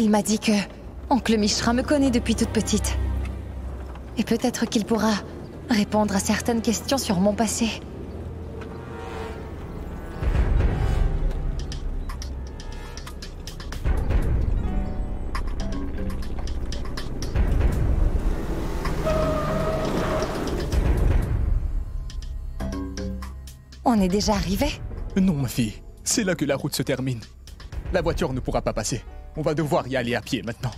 Il m'a dit que Oncle Mishra me connaît depuis toute petite. Et peut-être qu'il pourra répondre à certaines questions sur mon passé. On est déjà arrivé? Non, ma fille. C'est là que la route se termine. La voiture ne pourra pas passer. On va devoir y aller à pied maintenant.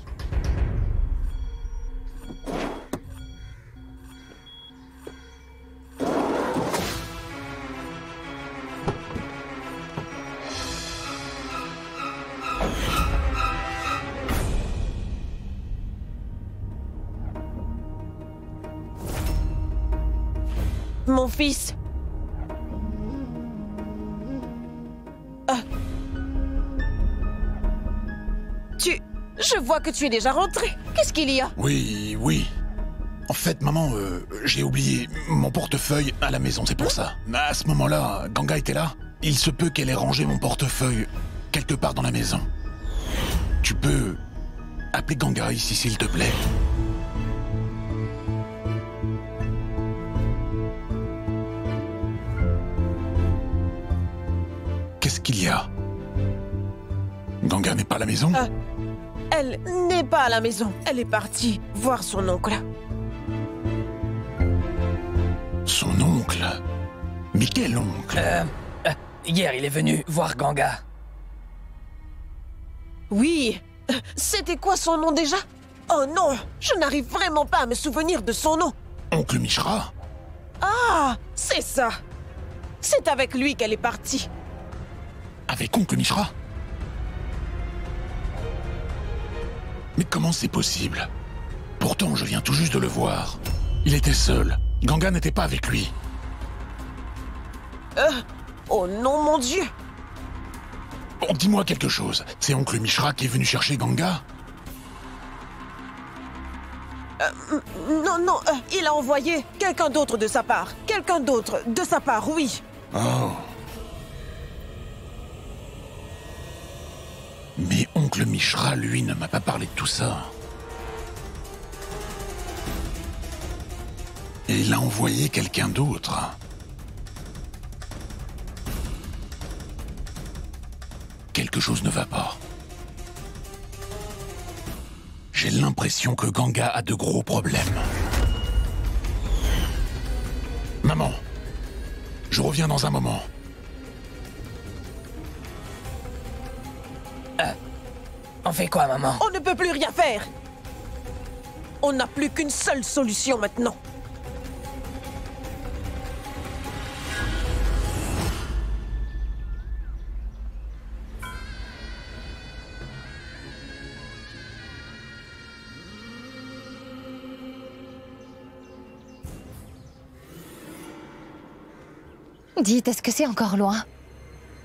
Mon fils. Je vois que tu es déjà rentré. Qu'est-ce qu'il y a? Oui, oui. En fait, maman, j'ai oublié mon portefeuille à la maison, c'est pour ça. À ce moment-là, Ganga était là. Il se peut qu'elle ait rangé mon portefeuille quelque part dans la maison. Tu peux appeler Ganga ici, s'il te plaît. Qu'est-ce qu'il y a? Ganga n'est pas à la maison? Elle n'est pas à la maison. Elle est partie voir son oncle. Son oncle? Mais quel oncle? Hier, il est venu voir Ganga. Oui. C'était quoi son nom déjà? Oh non, je n'arrive vraiment pas à me souvenir de son nom. Oncle Mishra? Ah, c'est ça. C'est avec lui qu'elle est partie. Avec Oncle Mishra? Mais comment c'est possible? Pourtant, je viens tout juste de le voir. Il était seul. Ganga n'était pas avec lui. Oh non, mon Dieu! Bon, dis-moi quelque chose. C'est Oncle Mishra qui est venu chercher Ganga? Non, il a envoyé quelqu'un d'autre de sa part. Quelqu'un d'autre de sa part, oui. Oh. Mais Oncle Mishra, lui, ne m'a pas parlé de tout ça. Et il a envoyé quelqu'un d'autre. Quelque chose ne va pas. J'ai l'impression que Ganga a de gros problèmes. Maman, je reviens dans un moment. On fait quoi, maman? On ne peut plus rien faire. On n'a plus qu'une seule solution maintenant. Dites, est-ce que c'est encore loin?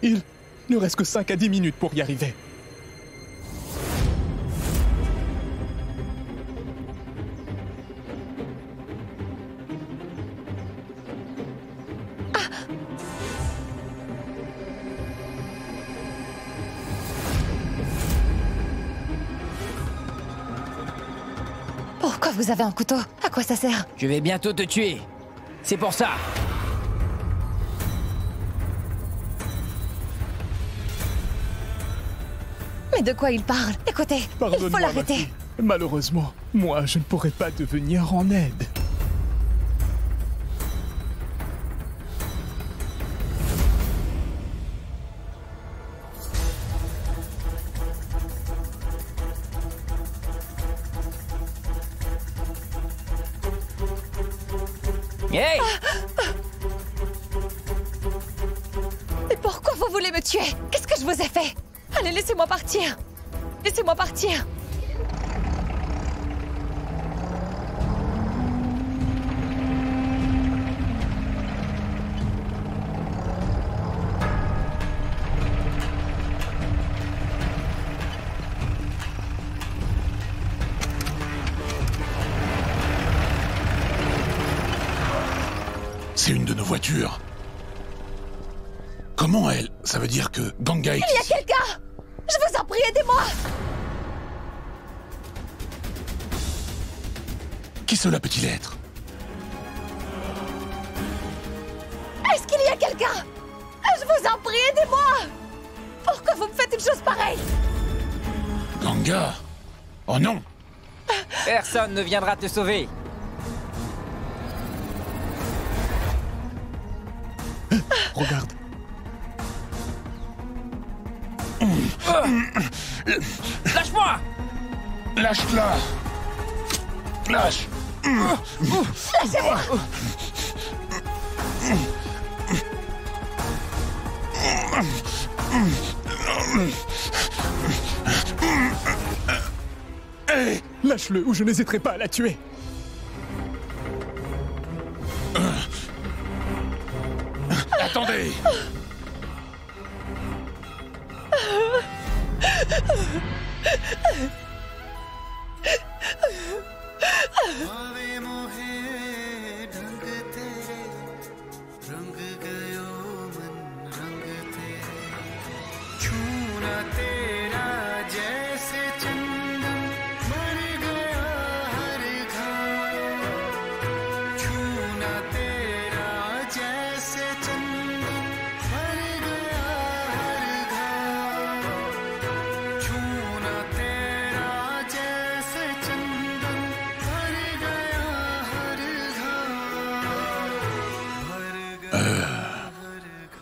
Il ne reste que 5 à 10 minutes pour y arriver. Pourquoi vous avez un couteau? À quoi ça sert? Je vais bientôt te tuer. C'est pour ça. Mais de quoi il parle? Écoutez, il faut Pardonne-moi, ma l'arrêter. fille. Malheureusement, moi, je ne pourrai pas te venir en aide. Hey! Mais pourquoi vous voulez me tuer? Qu'est-ce que je vous ai fait? Allez, laissez-moi partir. Laissez-moi partir. C'est une de nos voitures. Comment? Comment, elle? Ça veut dire que Ganga est... Il y a quelqu'un! Je vous en prie, aidez-moi! cela peut-il être? Est-ce qu'il y a quelqu'un? Je vous en prie, aidez-moi! Pourquoi vous me faites une chose pareille? Ganga? Oh non! Personne ne viendra te sauver. Regarde. Lâche-moi! Lâche-la! Lâche! Lâchez-moi! Hé! Lâche-le ou je n'hésiterai pas à la tuer. Attendez!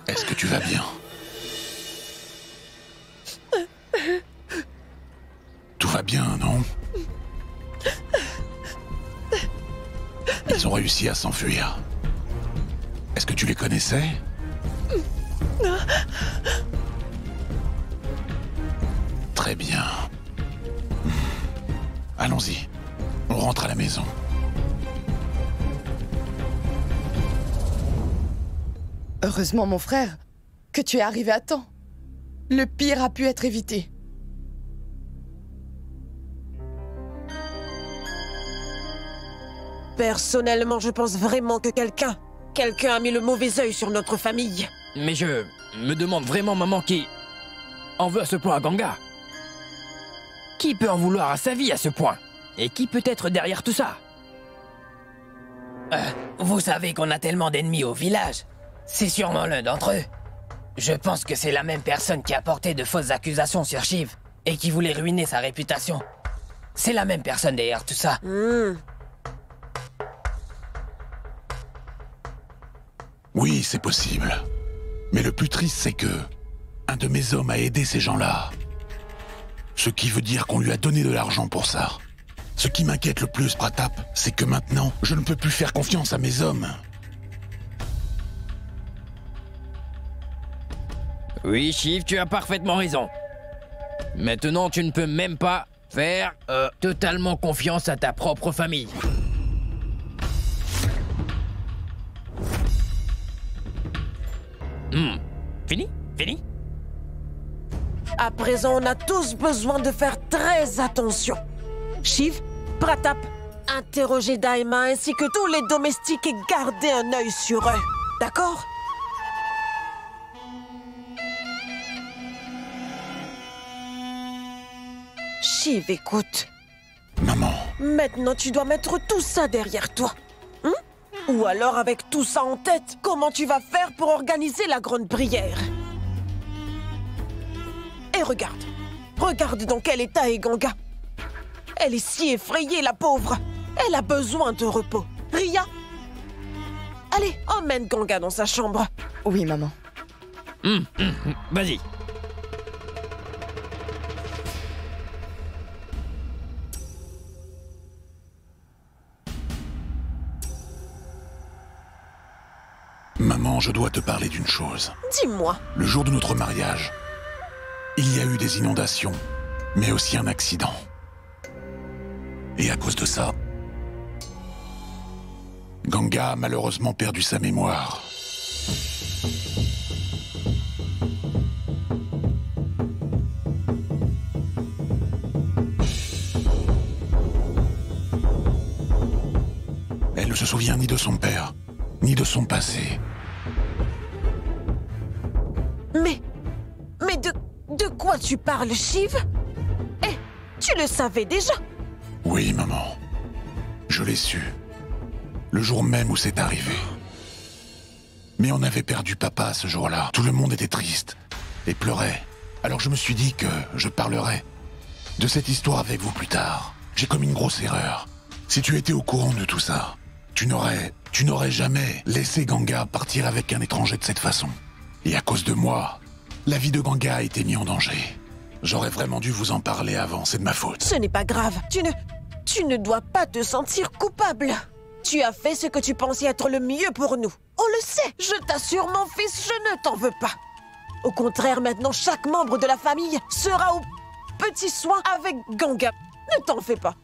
Est-ce que tu vas bien? Tout va bien, non? Ils ont réussi à s'enfuir. Est-ce que tu les connaissais? Très bien. Allons-y. On rentre à la maison. Heureusement, mon frère, que tu es arrivé à temps. Le pire a pu être évité. Personnellement, je pense vraiment que quelqu'un a mis le mauvais œil sur notre famille. Mais je me demande vraiment, maman, qui en veut à ce point à Ganga? Qui peut en vouloir à sa vie à ce point? Et qui peut être derrière tout ça? Vous savez qu'on a tellement d'ennemis au village. C'est sûrement l'un d'entre eux. Je pense que c'est la même personne qui a porté de fausses accusations sur Shiv et qui voulait ruiner sa réputation. C'est la même personne derrière tout ça. Oui, c'est possible. Mais le plus triste, c'est que un de mes hommes a aidé ces gens-là. Ce qui veut dire qu'on lui a donné de l'argent pour ça. Ce qui m'inquiète le plus, Pratap, c'est que maintenant, je ne peux plus faire confiance à mes hommes. Oui, Shiv, tu as parfaitement raison. Maintenant, tu ne peux même pas faire totalement confiance à ta propre famille. Fini? Fini? À présent, on a tous besoin de faire très attention. Shiv, Pratap, interrogez Daima ainsi que tous les domestiques et gardez un œil sur eux. D'accord? Shiv, écoute. Maman. Maintenant, tu dois mettre tout ça derrière toi. Ou alors, avec tout ça en tête, comment tu vas faire pour organiser la grande prière? Et regarde. Regarde dans quel état est Ganga. Elle est si effrayée, la pauvre. Elle a besoin de repos. Ria, allez, emmène Ganga dans sa chambre. Oui, maman. Vas-y. Maman, je dois te parler d'une chose. Dis-moi. Le jour de notre mariage, il y a eu des inondations, mais aussi un accident. Et à cause de ça, Ganga a malheureusement perdu sa mémoire. Elle ne se souvient ni de son père, ni de son passé. Mais de quoi tu parles, Shiv? Eh, tu le savais déjà? Oui, maman. Je l'ai su. Le jour même où c'est arrivé. Mais on avait perdu papa ce jour-là. Tout le monde était triste et pleurait. Alors je me suis dit que je parlerais de cette histoire avec vous plus tard. J'ai commis une grosse erreur. Si tu étais au courant de tout ça, tu n'aurais jamais laissé Ganga partir avec un étranger de cette façon. Et à cause de moi, la vie de Ganga a été mise en danger. J'aurais vraiment dû vous en parler avant, c'est de ma faute. Ce n'est pas grave. Tu ne dois pas te sentir coupable. Tu as fait ce que tu pensais être le mieux pour nous. On le sait. Je t'assure, mon fils, je ne t'en veux pas. Au contraire, maintenant, chaque membre de la famille sera au petit soin avec Ganga. Ne t'en fais pas.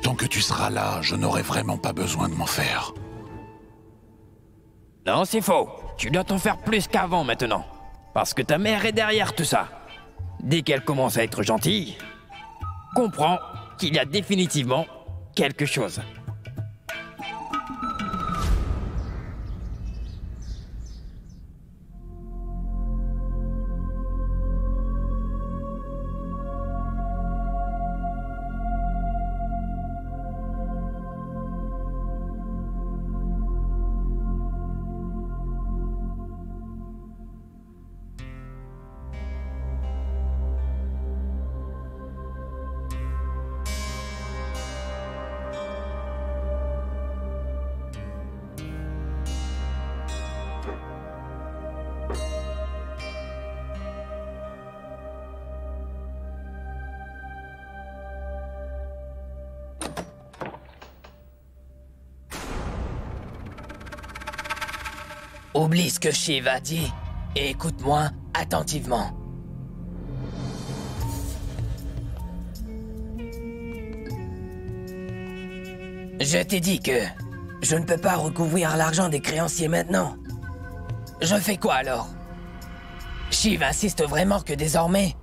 Tant que tu seras là, je n'aurai vraiment pas besoin de m'en faire. Non, c'est faux. Tu dois t'en faire plus qu'avant maintenant. Parce que ta mère est derrière tout ça. Dès qu'elle commence à être gentille, comprends qu'il y a définitivement quelque chose. Oublie ce que Shiv a dit et écoute-moi attentivement. Je t'ai dit que je ne peux pas recouvrir l'argent des créanciers maintenant. Je fais quoi alors? Shiv insiste vraiment que désormais,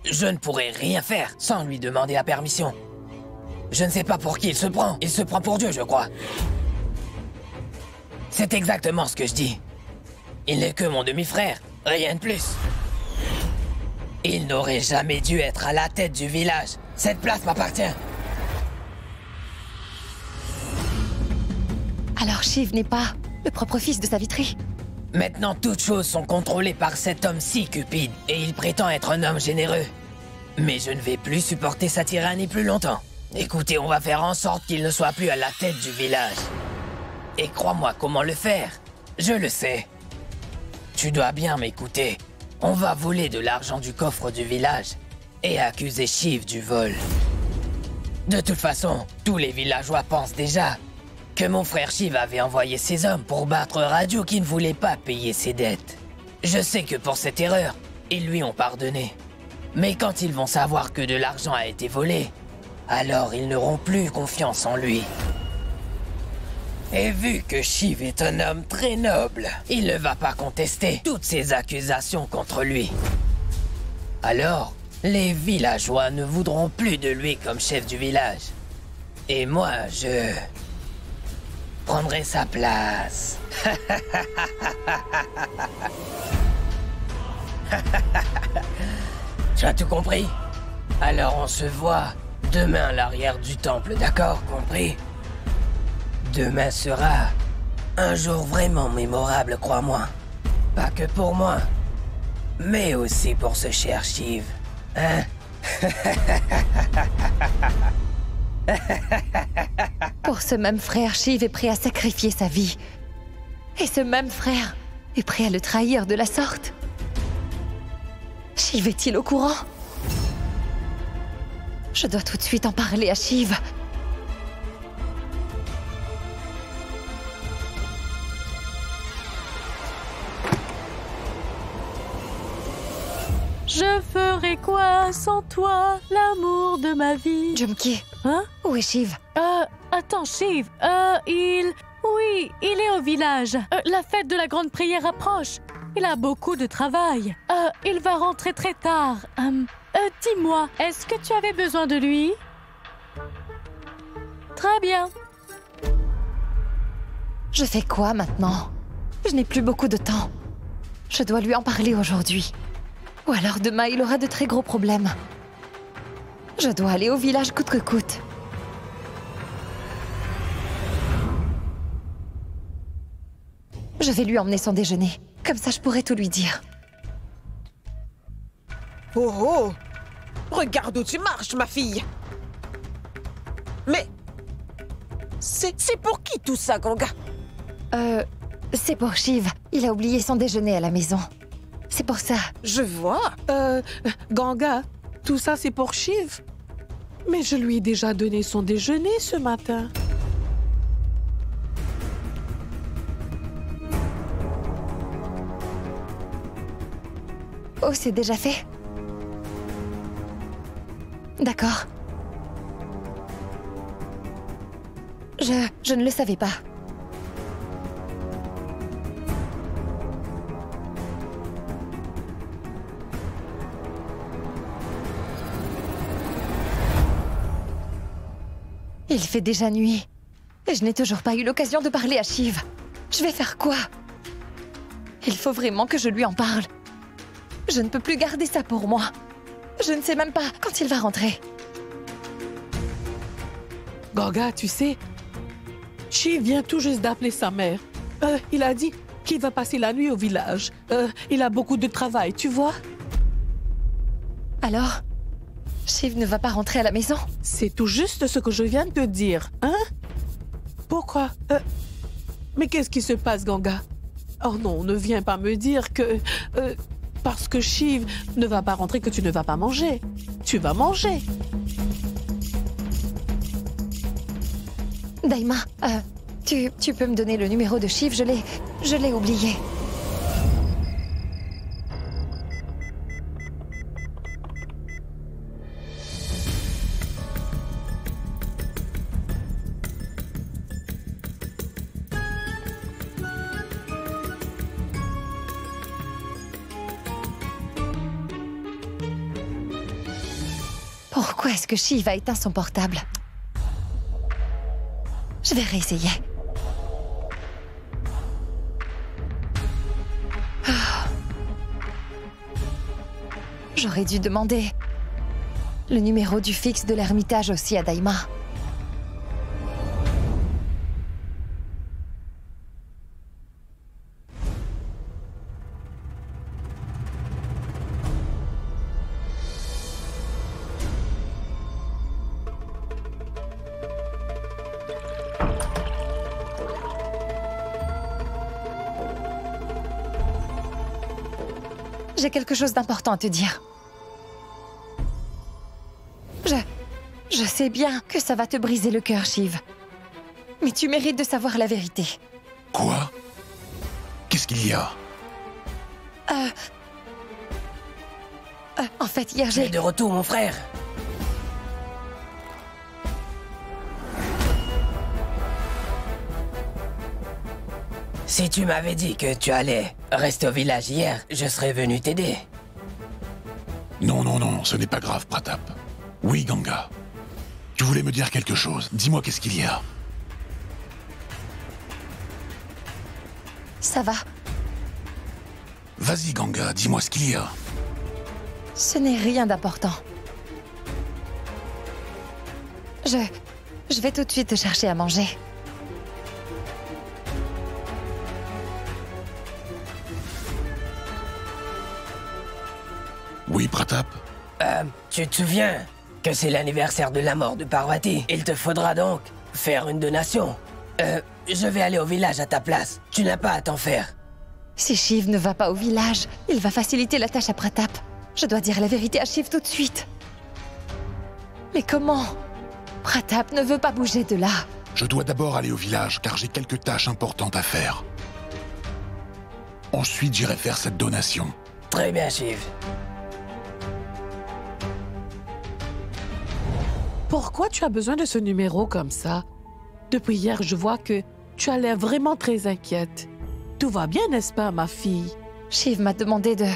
je ne pourrai rien faire sans lui demander la permission. Je ne sais pas pour qui il se prend. Il se prend pour Dieu, je crois. C'est exactement ce que je dis. Il n'est que mon demi-frère, rien de plus. Il n'aurait jamais dû être à la tête du village. Cette place m'appartient. Alors Shiv n'est pas le propre fils de Savitri? Maintenant, toutes choses sont contrôlées par cet homme si cupide, et il prétend être un homme généreux. Mais je ne vais plus supporter sa tyrannie plus longtemps. Écoutez, on va faire en sorte qu'il ne soit plus à la tête du village. Et crois-moi, comment le faire? Je le sais. Tu dois bien m'écouter. On va voler de l'argent du coffre du village et accuser Shiv du vol. De toute façon, tous les villageois pensent déjà que mon frère Shiv avait envoyé ses hommes pour battre Raju qui ne voulait pas payer ses dettes. Je sais que pour cette erreur, ils lui ont pardonné. Mais quand ils vont savoir que de l'argent a été volé, alors ils n'auront plus confiance en lui. Et vu que Shiv est un homme très noble, il ne va pas contester toutes ces accusations contre lui. Alors, les villageois ne voudront plus de lui comme chef du village. Et moi, je prendrai sa place. Tu as tout compris? Alors on se voit demain à l'arrière du temple, d'accord? Compris? Demain sera un jour vraiment mémorable, crois-moi. Pas que pour moi, mais aussi pour ce cher Shiv. Hein? Pour ce même frère, Shiv est prêt à sacrifier sa vie. Et ce même frère est prêt à le trahir de la sorte. Shiv est-il au courant? Je dois tout de suite en parler à Shiv. Je ferai quoi sans toi, l'amour de ma vie? Jumki, Hein? où est Shiv? Attends, Shiv, Oui, il est au village. La fête de la grande prière approche. Il a beaucoup de travail. Il va rentrer très tard. Dis-moi, est-ce que tu avais besoin de lui? Très bien. Je fais quoi maintenant? Je n'ai plus beaucoup de temps. Je dois lui en parler aujourd'hui. Ou alors demain, il aura de très gros problèmes. Je dois aller au village coûte que coûte. Je vais lui emmener son déjeuner. Comme ça, je pourrai tout lui dire. Oh oh! Regarde où tu marches, ma fille! Mais... C'est pour qui tout ça, Ganga? C'est pour Shiv. Il a oublié son déjeuner à la maison. C'est pour ça. Je vois. Ganga, tout ça c'est pour Shiv. Mais je lui ai déjà donné son déjeuner ce matin. Oh, c'est déjà fait? D'accord. Je ne le savais pas. Il fait déjà nuit. Et je n'ai toujours pas eu l'occasion de parler à Shiv. Je vais faire quoi? Il faut vraiment que je lui en parle. Je ne peux plus garder ça pour moi. Je ne sais même pas quand il va rentrer. Ganga, tu sais, Shiv vient tout juste d'appeler sa mère. Il a dit qu'il va passer la nuit au village. Il a beaucoup de travail, tu vois? Alors, Shiv ne va pas rentrer à la maison? C'est tout juste ce que je viens de te dire, hein? Pourquoi? Mais qu'est-ce qui se passe, Ganga? Oh non, ne viens pas me dire que... parce que Shiv ne va pas rentrer que tu ne vas pas manger. Tu vas manger. Daima, tu peux me donner le numéro de Shiv? Je l'ai oublié. Pourquoi est-ce que Shiv a éteint son portable? Je vais réessayer. J'aurais dû demander le numéro du fixe de l'ermitage aussi à Daima. J'ai quelque chose d'important à te dire. Je sais bien que ça va te briser le cœur, Shiv. Mais tu mérites de savoir la vérité. Quoi? Qu'est-ce qu'il y a? En fait, hier Tu es j'ai... de retour, mon frère. Si tu m'avais dit que tu allais rester au village hier, je serais venu t'aider. Non, non, non, ce n'est pas grave, Pratap. Oui, Ganga. Tu voulais me dire quelque chose. Dis-moi qu'est-ce qu'il y a. Ça va. Vas-y, Ganga, dis-moi ce qu'il y a. Ce n'est rien d'important. Je vais tout de suite te chercher à manger. Oui, Pratap? Tu te souviens que c'est l'anniversaire de la mort de Parvati? Il te faudra donc faire une donation. Je vais aller au village à ta place. Tu n'as pas à t'en faire. Si Shiv ne va pas au village, il va faciliter la tâche à Pratap. Je dois dire la vérité à Shiv tout de suite. Mais comment? Pratap ne veut pas bouger de là. Je dois d'abord aller au village, car j'ai quelques tâches importantes à faire. Ensuite, j'irai faire cette donation. Très bien, Shiv. Pourquoi tu as besoin de ce numéro comme ça? Depuis hier, je vois que tu as l'air vraiment très inquiète. Tout va bien, n'est-ce pas, ma fille? Shiv m'a demandé de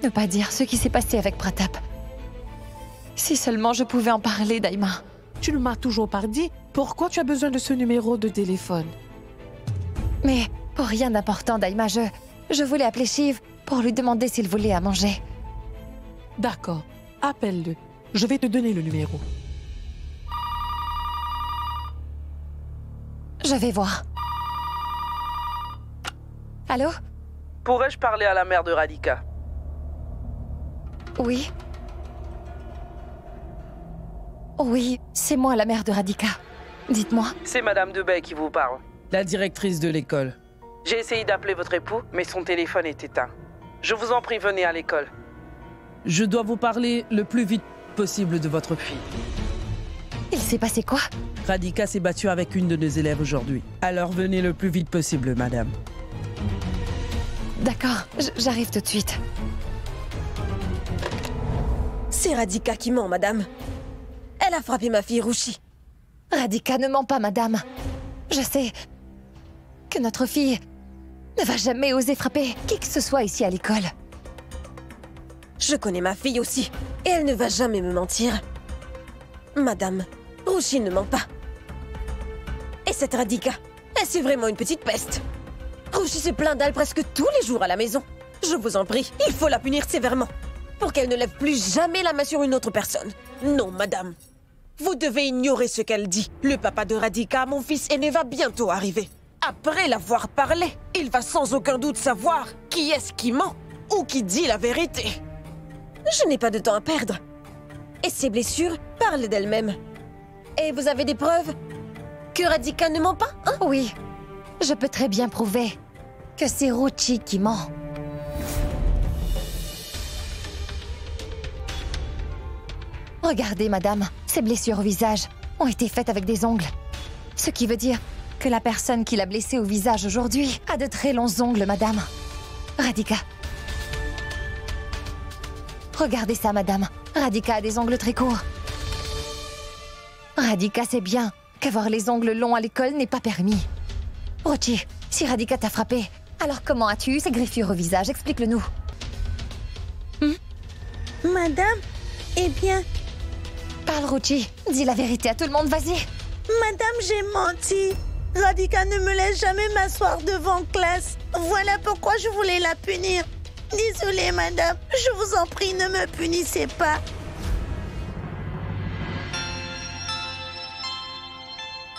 ne pas dire ce qui s'est passé avec Pratap. Si seulement je pouvais en parler, Daima. Tu ne m'as toujours pas dit pourquoi tu as besoin de ce numéro de téléphone. Mais pour rien d'important, Daima, je voulais appeler Shiv pour lui demander s'il voulait à manger. D'accord, appelle-le. Je vais te donner le numéro. Je vais voir. Allô? Pourrais-je parler à la mère de Radhika? Oui. Oui, c'est moi, la mère de Radhika. Dites-moi. C'est Madame Debay qui vous parle, la directrice de l'école. J'ai essayé d'appeler votre époux, mais son téléphone est éteint. Je vous en prie, venez à l'école. Je dois vous parler le plus vite possible de votre fille. Il s'est passé quoi? Radhika s'est battue avec une de nos élèves aujourd'hui. Alors venez le plus vite possible, madame. D'accord, j'arrive tout de suite. C'est Radhika qui ment, madame. Elle a frappé ma fille Ruchi. Radhika ne ment pas, madame. Je sais que notre fille ne va jamais oser frapper qui que ce soit ici à l'école. Je connais ma fille aussi, et elle ne va jamais me mentir. Madame, Ruchi ne ment pas. Et cette Radhika, elle c'est vraiment une petite peste. Ruchi se plaint d'elle presque tous les jours à la maison. Je vous en prie, il faut la punir sévèrement, pour qu'elle ne lève plus jamais la main sur une autre personne. Non, madame. Vous devez ignorer ce qu'elle dit. Le papa de Radhika, mon fils aîné, va bientôt arriver. Après l'avoir parlé, il va sans aucun doute savoir qui est-ce qui ment ou qui dit la vérité. Je n'ai pas de temps à perdre. Et ces blessures parlent d'elles-mêmes. Et vous avez des preuves que Radhika ne ment pas, hein? Oui, je peux très bien prouver que c'est Ruchi qui ment. Regardez, madame, ces blessures au visage ont été faites avec des ongles. Ce qui veut dire que la personne qui l'a blessée au visage aujourd'hui a de très longs ongles, madame. Radhika. Regardez ça, madame. Radhika a des ongles très courts. Radhika sait bien qu'avoir les ongles longs à l'école n'est pas permis. Ruchi, si Radhika t'a frappé, alors comment as-tu eu ces griffures au visage? Explique-le-nous. Madame, eh bien... Parle, Ruchi. Dis la vérité à tout le monde, vas-y. Madame, j'ai menti. Radhika ne me laisse jamais m'asseoir devant classe. Voilà pourquoi je voulais la punir. Désolée, madame. Je vous en prie, ne me punissez pas.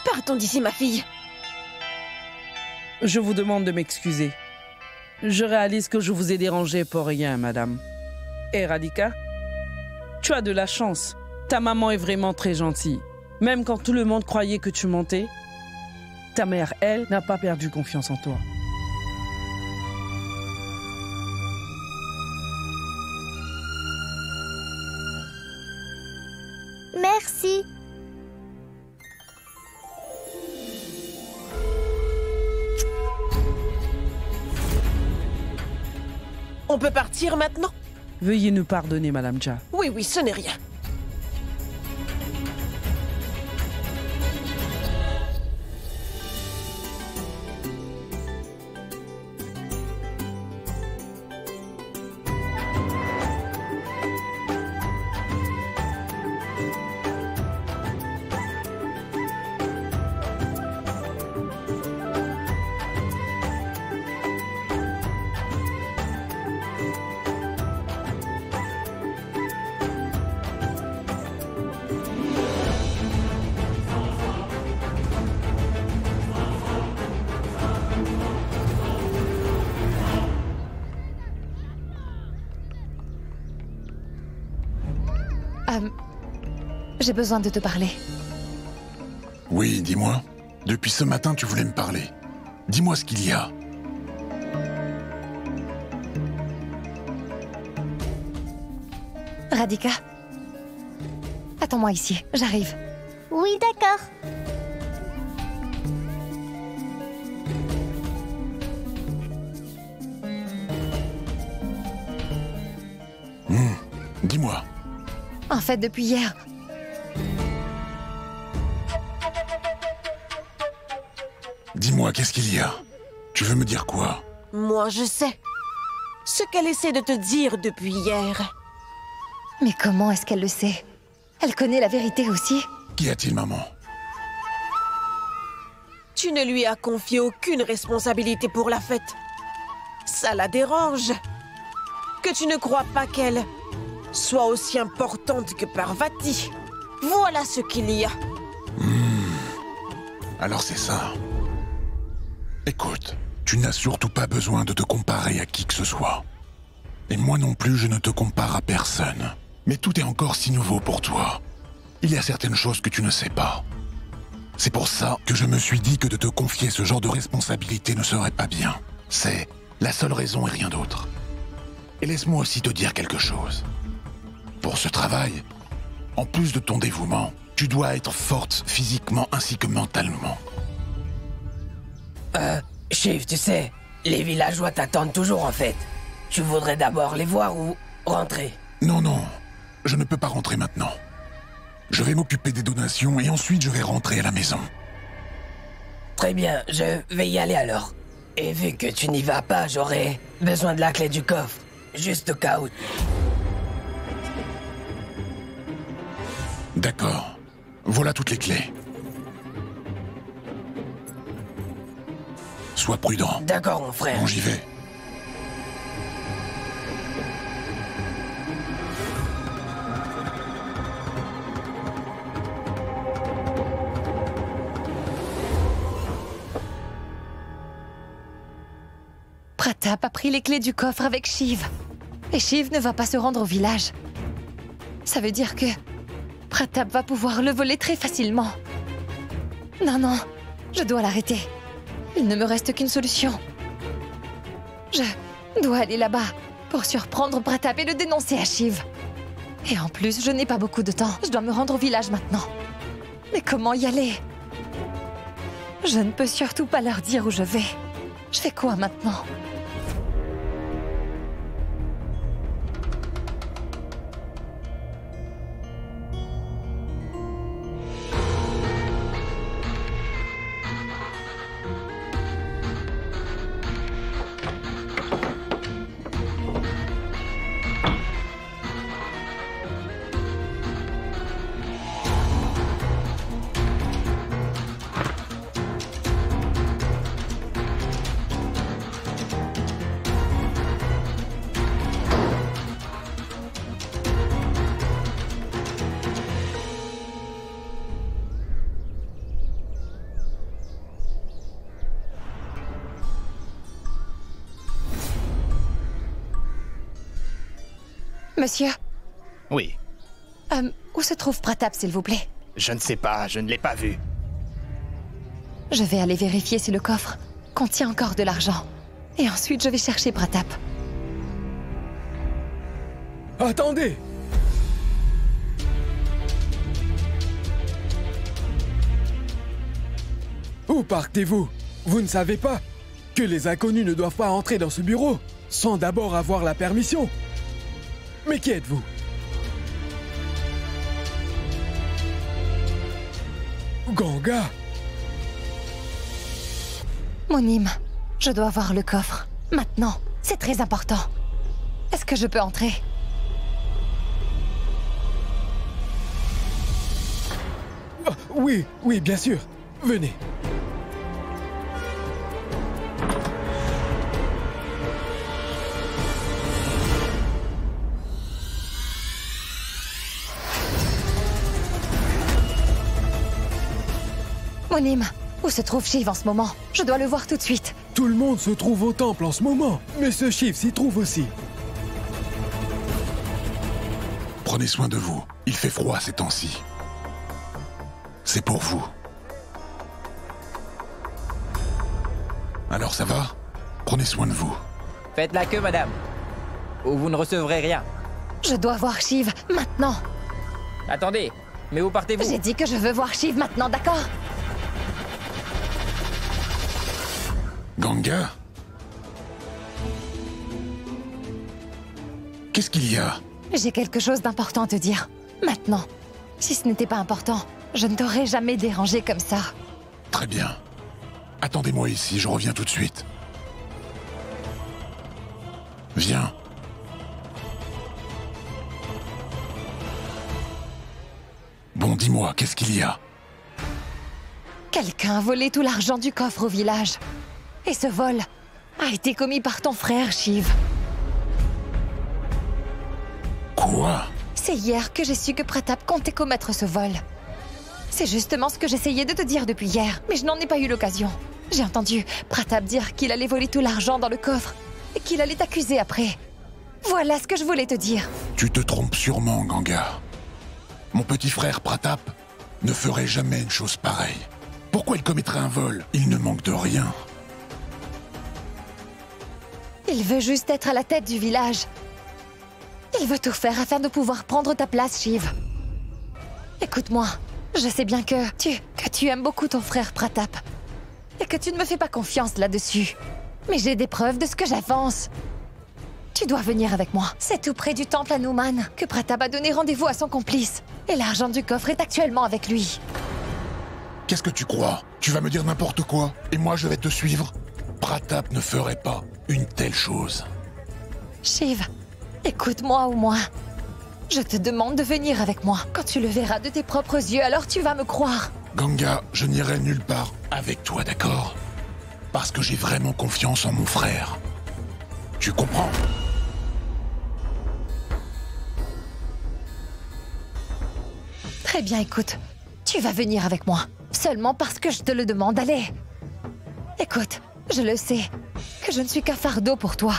Partons d'ici, ma fille. Je vous demande de m'excuser. Je réalise que je vous ai dérangé pour rien, madame. Et Radhika, tu as de la chance. Ta maman est vraiment très gentille. Même quand tout le monde croyait que tu mentais, ta mère, elle, n'a pas perdu confiance en toi. Merci. On peut partir maintenant? Veuillez nous pardonner, Madame Jha. Oui, ce n'est rien. J'ai besoin de te parler. Oui, dis-moi. Depuis ce matin, tu voulais me parler. Dis-moi ce qu'il y a. Radhika, attends-moi ici, j'arrive. Oui, d'accord. Dis-moi. En fait, depuis hier... Dis-moi, qu'est-ce qu'il y a? Tu veux me dire quoi? Moi, je sais. Ce qu'elle essaie de te dire depuis hier. Mais comment est-ce qu'elle le sait? Elle connaît la vérité aussi. Qu'y a-t-il, maman? Tu ne lui as confié aucune responsabilité pour la fête. Ça la dérange. Que tu ne crois pas qu'elle soit aussi importante que Parvati. Voilà ce qu'il y a. Alors c'est ça. Écoute, Tu n'as surtout pas besoin de te comparer à qui que ce soit. Et moi non plus, je ne te compare à personne. Mais tout est encore si nouveau pour toi. Il y a certaines choses que tu ne sais pas. C'est pour ça que je me suis dit que de te confier ce genre de responsabilité ne serait pas bien. C'est la seule raison et rien d'autre. Et laisse-moi aussi te dire quelque chose. Pour ce travail, en plus de ton dévouement, tu dois être forte physiquement ainsi que mentalement. Shiv, tu sais, les villageois t'attendent toujours en fait. Tu voudrais d'abord les voir ou rentrer? Non, non, je ne peux pas rentrer maintenant. Je vais m'occuper des donations et ensuite je vais rentrer à la maison. Très bien, je vais y aller alors. Et vu que tu n'y vas pas, j'aurai besoin de la clé du coffre. Juste au cas où. D'accord. Voilà toutes les clés. Sois prudent. D'accord, mon frère. Bon, j'y vais. Pratap a pris les clés du coffre avec Shiv. Et Shiv ne va pas se rendre au village. Ça veut dire que Pratap va pouvoir le voler très facilement. Non, non, je dois l'arrêter. Il ne me reste qu'une solution. Je dois aller là-bas pour surprendre Pratap et le dénoncer à Shiv. Et en plus, je n'ai pas beaucoup de temps. Je dois me rendre au village maintenant. Mais comment y aller? Je ne peux surtout pas leur dire où je vais. Je fais quoi maintenant? Monsieur, Oui, où se trouve Pratap, s'il vous plaît? je ne sais pas, je ne l'ai pas vu. Je vais aller vérifier si le coffre contient encore de l'argent. Et ensuite, je vais chercher Pratap. Attendez! Où partez-vous? Vous ne savez pas que les inconnus ne doivent pas entrer dans ce bureau sans d'abord avoir la permission. Mais qui êtes-vous? Ganga? Monim, je dois voir le coffre. Maintenant, c'est très important. Est-ce que je peux entrer? Ah, oui, oui, bien sûr. Venez. Monim, où se trouve Shiv en ce moment? Je dois le voir tout de suite. Tout le monde se trouve au temple en ce moment, mais ce Shiv s'y trouve aussi. Prenez soin de vous. Il fait froid ces temps-ci. C'est pour vous. Alors ça va? Prenez soin de vous. Faites la queue, madame. Ou vous ne recevrez rien. Je dois voir Shiv maintenant. Attendez, mais où partez-vous? J'ai dit que je veux voir Shiv maintenant, d'accord? Ganga? Qu'est-ce qu'il y a? J'ai quelque chose d'important à te dire. Maintenant. Si ce n'était pas important, je ne t'aurais jamais dérangé comme ça. Très bien. Attendez-moi ici, je reviens tout de suite. Viens. Bon, dis-moi, qu'est-ce qu'il y a? Quelqu'un a volé tout l'argent du coffre au village. Et ce vol a été commis par ton frère, Shiv. Quoi? C'est hier que j'ai su que Pratap comptait commettre ce vol. C'est justement ce que j'essayais de te dire depuis hier, mais je n'en ai pas eu l'occasion. J'ai entendu Pratap dire qu'il allait voler tout l'argent dans le coffre et qu'il allait t'accuser après. Voilà ce que je voulais te dire. Tu te trompes sûrement, Ganga. Mon petit frère Pratap ne ferait jamais une chose pareille. Pourquoi il commettrait un vol? Il ne manque de rien. Il veut juste être à la tête du village. Il veut tout faire afin de pouvoir prendre ta place, Shiv. Écoute-moi, je sais bien que tu aimes beaucoup ton frère Pratap. Et que tu ne me fais pas confiance là-dessus. Mais j'ai des preuves de ce que j'avance. Tu dois venir avec moi. C'est tout près du temple Hanuman que Pratap a donné rendez-vous à son complice. Et l'argent du coffre est actuellement avec lui. Qu'est-ce que tu crois? Tu vas me dire n'importe quoi et moi je vais te suivre? Pratap ne ferait pas une telle chose. Shiv, écoute-moi au moins. Je te demande de venir avec moi. Quand tu le verras de tes propres yeux, alors tu vas me croire. Ganga, je n'irai nulle part avec toi, d'accord? Parce que j'ai vraiment confiance en mon frère. Tu comprends? Très bien, écoute. Tu vas venir avec moi. Seulement parce que je te le demande, allez. Écoute, je le sais, que je ne suis qu'un fardeau pour toi.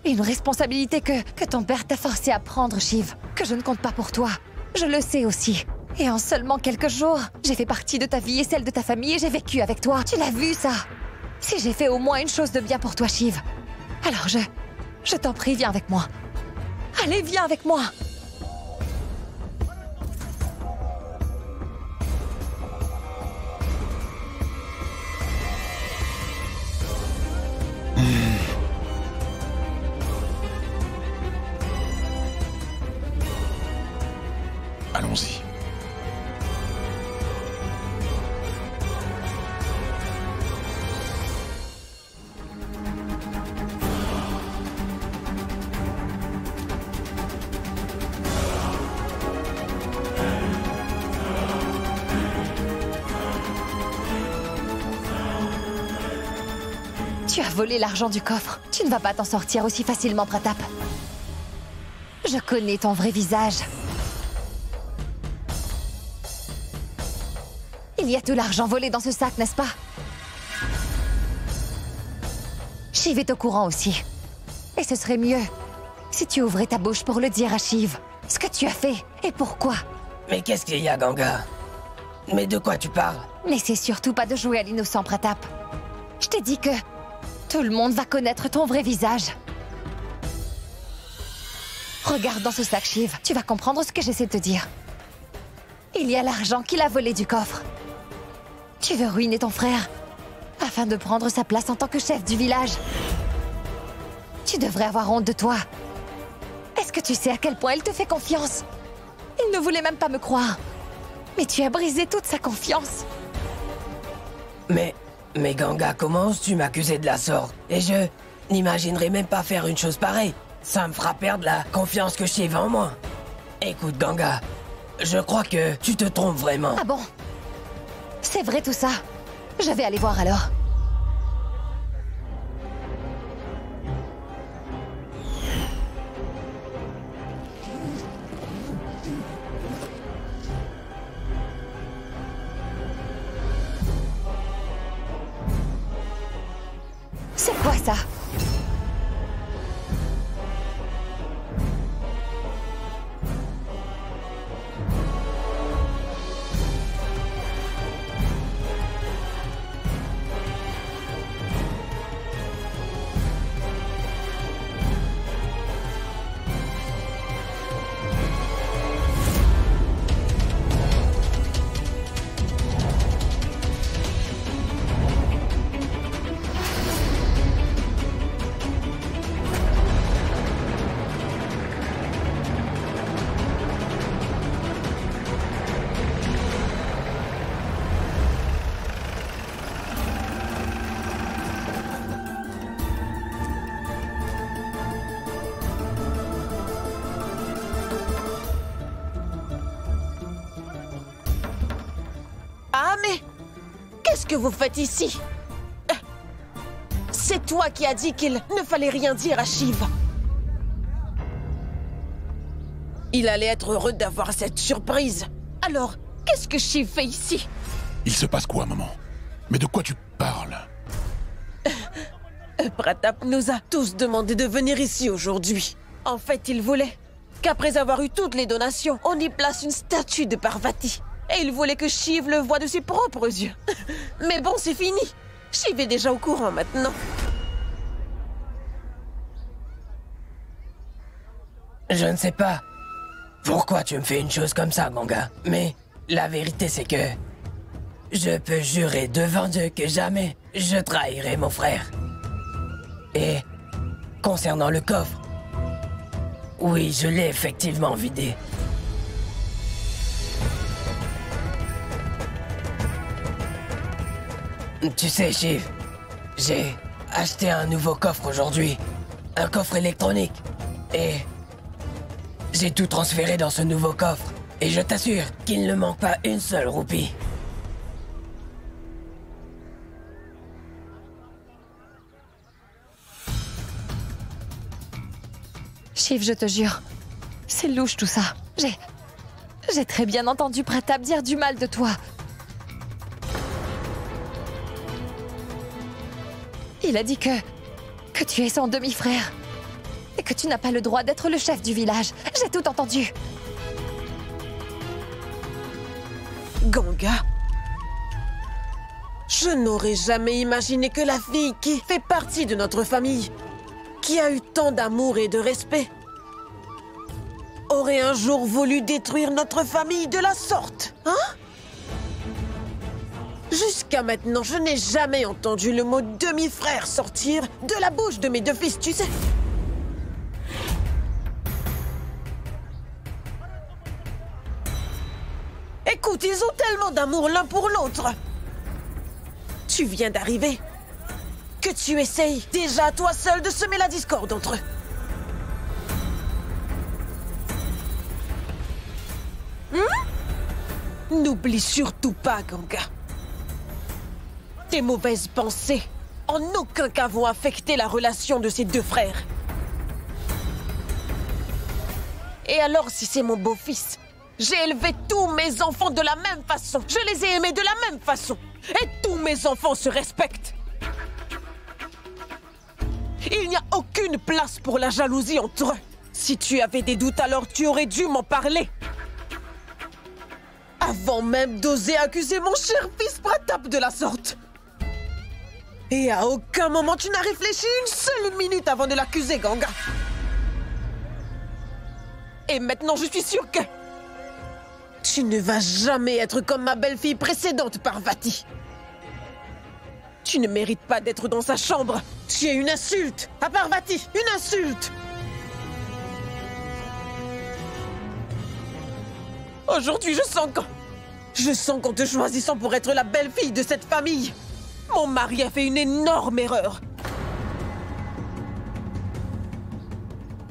Une responsabilité que ton père t'a forcé à prendre, Shiv. Que je ne compte pas pour toi. Je le sais aussi. Et en seulement quelques jours, j'ai fait partie de ta vie et celle de ta famille et j'ai vécu avec toi. Tu l'as vu, ça? Si j'ai fait au moins une chose de bien pour toi, Shiv, alors je t'en prie, viens avec moi. Allez, viens avec moi. Allons-y. Tu as volé l'argent du coffre. Tu ne vas pas t'en sortir aussi facilement, Pratap. Je connais ton vrai visage. Il y a tout l'argent volé dans ce sac, n'est-ce pas? Shiv est au courant aussi. Et ce serait mieux si tu ouvrais ta bouche pour le dire à Shiv. Ce que tu as fait et pourquoi. Mais qu'est-ce qu'il y a, Ganga? Mais de quoi tu parles? N'essaie surtout pas de jouer à l'innocent, Pratap. Je t'ai dit que tout le monde va connaître ton vrai visage. Regarde dans ce sac, Shiv. Tu vas comprendre ce que j'essaie de te dire. Il y a l'argent qu'il a volé du coffre. Tu veux ruiner ton frère afin de prendre sa place en tant que chef du village. Tu devrais avoir honte de toi. Est-ce que tu sais à quel point il te fait confiance? Il ne voulait même pas me croire. Mais tu as brisé toute sa confiance. Mais Ganga, comment oses-tu m'accuser de la sorte? Et je n'imaginerais même pas faire une chose pareille. Ça me fera perdre la confiance que Shiv a en moi. Écoute, Ganga, je crois que tu te trompes vraiment. Ah bon? C'est vrai tout ça? Je vais aller voir alors. C'est quoi ça? Ah, mais qu'est-ce que vous faites ici? C'est toi qui as dit qu'il ne fallait rien dire à Shiv. Il allait être heureux d'avoir cette surprise. Alors, qu'est-ce que Shiv fait ici? Il se passe quoi, maman? Mais de quoi tu parles? Pratap nous a tous demandé de venir ici aujourd'hui. En fait, il voulait qu'après avoir eu toutes les donations, on y place une statue de Parvati. Et il voulait que Shiv le voie de ses propres yeux. Mais bon, c'est fini. Shiv est déjà au courant maintenant. Je ne sais pas pourquoi tu me fais une chose comme ça, Ganga. Mais la vérité, c'est que je peux jurer devant Dieu que jamais je trahirai mon frère. Et concernant le coffre, oui, je l'ai effectivement vidé. Tu sais, Shiv, j'ai acheté un nouveau coffre aujourd'hui. Un coffre électronique. Et j'ai tout transféré dans ce nouveau coffre. Et je t'assure qu'il ne manque pas une seule roupie. Shiv, je te jure, c'est louche tout ça. J'ai très bien entendu Pratap dire du mal de toi. Il a dit que tu es son demi-frère. Et que tu n'as pas le droit d'être le chef du village. J'ai tout entendu. Ganga, je n'aurais jamais imaginé que la fille qui fait partie de notre famille, qui a eu tant d'amour et de respect, aurait un jour voulu détruire notre famille de la sorte, hein? Jusqu'à maintenant, je n'ai jamais entendu le mot demi-frère sortir de la bouche de mes deux fils, tu sais. Écoute, ils ont tellement d'amour l'un pour l'autre. Tu viens d'arriver. Que tu essayes déjà toi seul de semer la discorde entre eux. N'oublie surtout pas, Ganga. Tes mauvaises pensées en aucun cas vont affecter la relation de ces deux frères. Et alors, si c'est mon beau-fils, j'ai élevé tous mes enfants de la même façon. Je les ai aimés de la même façon. Et tous mes enfants se respectent. Il n'y a aucune place pour la jalousie entre eux. Si tu avais des doutes, alors tu aurais dû m'en parler. Avant même d'oser accuser mon cher fils Pratap de la sorte. Et à aucun moment tu n'as réfléchi une seule minute avant de l'accuser, Ganga. Et maintenant je suis sûre que tu ne vas jamais être comme ma belle-fille précédente, Parvati. Tu ne mérites pas d'être dans sa chambre. Tu es une insulte à Parvati, une insulte. Aujourd'hui, je sens qu'en te choisissant pour être la belle-fille de cette famille, mon mari a fait une énorme erreur.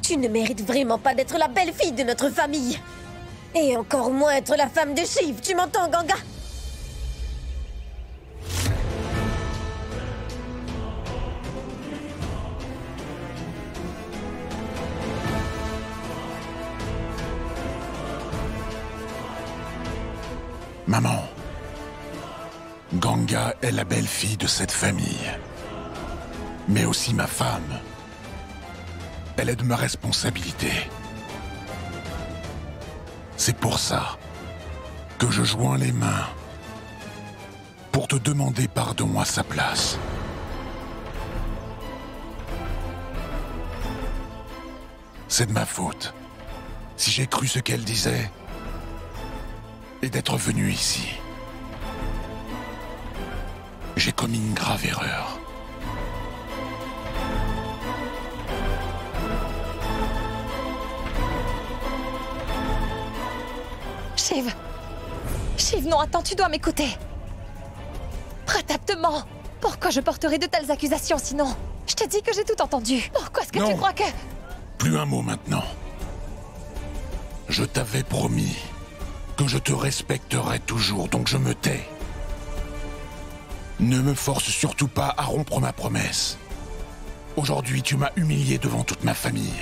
Tu ne mérites vraiment pas d'être la belle-fille de notre famille. Et encore moins être la femme de Shiv, tu m'entends, Ganga? Maman, Ganga est la belle-fille de cette famille, mais aussi ma femme. Elle est de ma responsabilité. C'est pour ça que je joins les mains pour te demander pardon à sa place. C'est de ma faute si j'ai cru ce qu'elle disait et d'être venu ici. J'ai commis une grave erreur. Shiv! Shiv, non, attends, tu dois m'écouter. Pratap te ment. Pourquoi je porterai de telles accusations sinon? Je t'ai dit que j'ai tout entendu. Pourquoi est-ce que tu crois que... Plus un mot maintenant. Je t'avais promis que je te respecterai toujours, donc je me tais. Ne me force surtout pas à rompre ma promesse. Aujourd'hui, tu m'as humilié devant toute ma famille.